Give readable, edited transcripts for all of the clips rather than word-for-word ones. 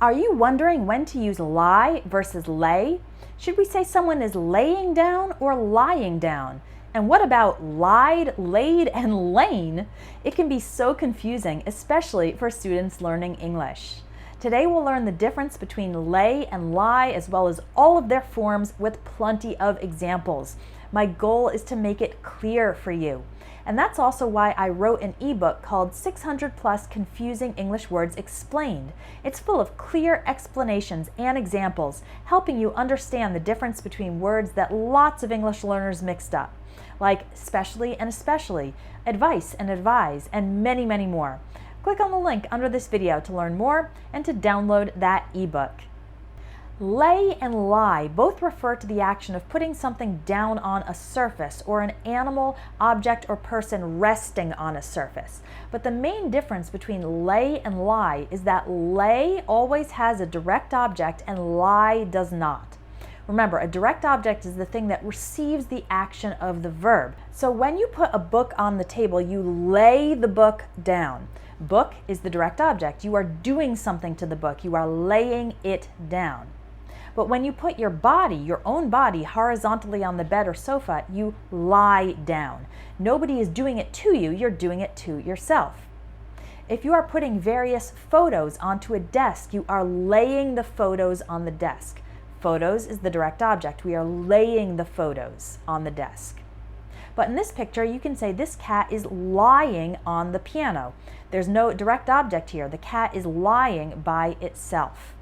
Are you wondering when to use lie versus lay? Should we say someone is laying down or lying down? And what about lied, laid, and lain? It can be so confusing, especially for students learning English. Today we'll learn the difference between lay and lie, as well as all of their forms with plenty of examples. My goal is to make it clear for you. And that's also why I wrote an ebook called 600 Plus Confusing English Words Explained. It's full of clear explanations and examples, helping you understand the difference between words that lots of English learners mixed up, like specially and especially, advice and advise, and many, many more. Click on the link under this video to learn more and to download that ebook. Lay and lie both refer to the action of putting something down on a surface, or an animal, object, or person resting on a surface. But the main difference between lay and lie is that lay always has a direct object and lie does not. Remember, a direct object is the thing that receives the action of the verb. So when you put a book on the table, you lay the book down. Book is the direct object. You are doing something to the book. You are laying it down. But when you put your body, your own body, horizontally on the bed or sofa, you lie down. Nobody is doing it to you, you're doing it to yourself. If you are putting various photos onto a desk, you are laying the photos on the desk. Photos is the direct object. We are laying the photos on the desk. But in this picture, you can say this cat is lying on the piano. There's no direct object here. The cat is lying by itself.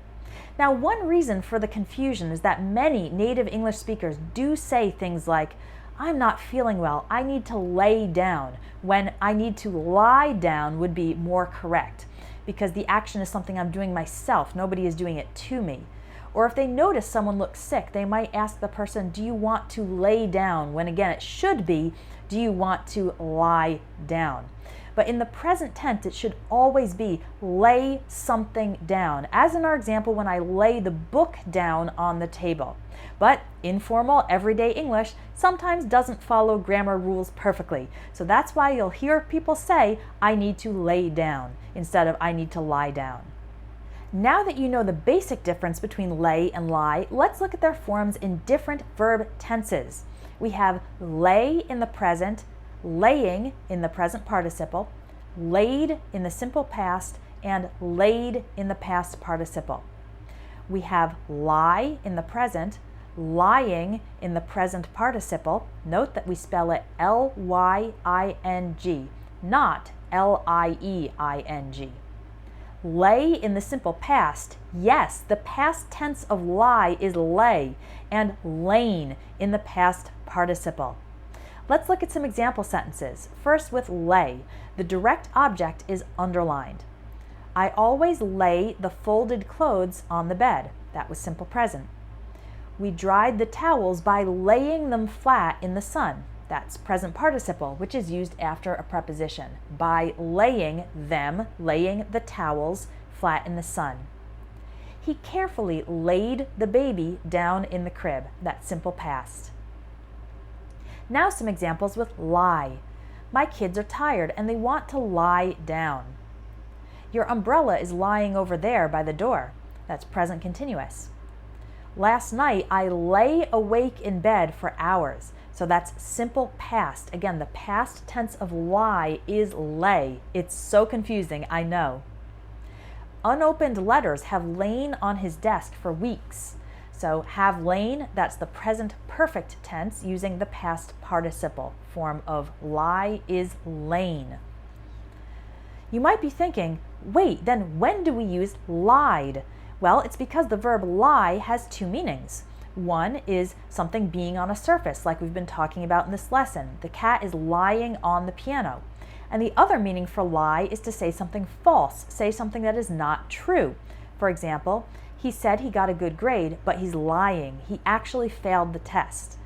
Now, one reason for the confusion is that many native English speakers do say things like, I'm not feeling well, I need to lay down, when I need to lie down would be more correct, because the action is something I'm doing myself, nobody is doing it to me. Or if they notice someone looks sick, they might ask the person, do you want to lay down? When again, it should be, do you want to lie down? But in the present tense, it should always be lay something down, as in our example when I lay the book down on the table. But informal, everyday English sometimes doesn't follow grammar rules perfectly. So that's why you'll hear people say, I need to lay down, instead of I need to lie down. Now that you know the basic difference between lay and lie, let's look at their forms in different verb tenses. We have lay in the present, laying in the present participle, laid in the simple past, and laid in the past participle. We have lie in the present, lying in the present participle. Note that we spell it L-Y-I-N-G, not L-I-E-I-N-G. Lay in the simple past. Yes, the past tense of lie is lay, and lain in the past participle. Let's look at some example sentences. First with lay. The direct object is underlined. I always lay the folded clothes on the bed. That was simple present. We dried the towels by laying them flat in the sun. That's present participle, which is used after a preposition. By laying them, laying the towels flat in the sun. He carefully laid the baby down in the crib. That's simple past. Now some examples with lie. My kids are tired and they want to lie down. Your umbrella is lying over there by the door. That's present continuous. Last night I lay awake in bed for hours. So that's simple past. Again, the past tense of lie is lay. It's so confusing, I know. Unopened letters have lain on his desk for weeks. So have lain, that's the present perfect tense using the past participle form of lie is lain. You might be thinking, wait, then when do we use lied? Well, it's because the verb lie has two meanings. One is something being on a surface, like we've been talking about in this lesson. The cat is lying on the piano. And the other meaning for lie is to say something false, say something that is not true. For example, he said he got a good grade, but he's lying. He actually failed the test.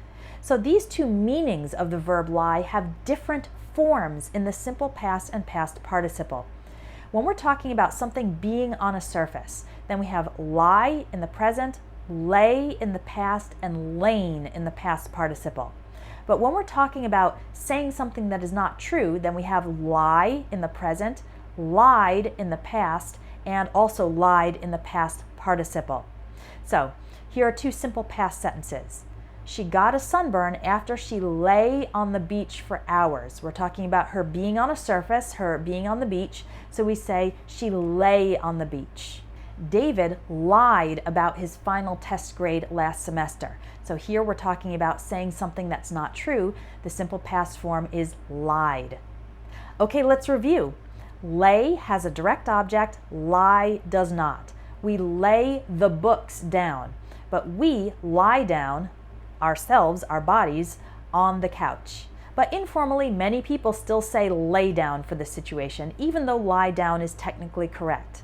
So these two meanings of the verb lie have different forms in the simple past and past participle. When we're talking about something being on a surface, then we have lie in the present, lay in the past, and lain in the past participle. But when we're talking about saying something that is not true, then we have lie in the present, lied in the past, and also lied in the past participle. So here are two simple past sentences. She got a sunburn after she lay on the beach for hours. We're talking about her being on a surface, her being on the beach. So we say she lay on the beach. David lied about his final test grade last semester. So here we're talking about saying something that's not true. The simple past form is lied. Okay, let's review. Lay has a direct object, lie does not. We lay the books down, but we lie down ourselves, our bodies, on the couch. But informally, many people still say lay down for this situation, even though lie down is technically correct.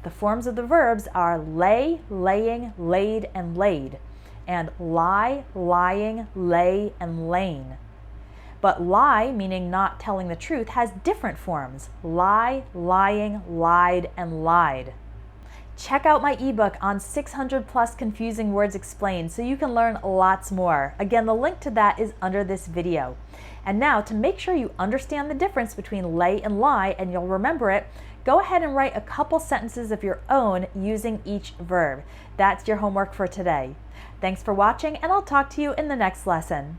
The forms of the verbs are lay, laying, laid, and laid, and lie, lying, lay, and lain. But lie, meaning not telling the truth, has different forms: lie, lying, lied, and lied. Check out my ebook on 600 plus confusing words explained so you can learn lots more. Again, the link to that is under this video. And now, to make sure you understand the difference between lay and lie and you'll remember it, go ahead and write a couple sentences of your own using each verb. That's your homework for today. Thanks for watching, and I'll talk to you in the next lesson.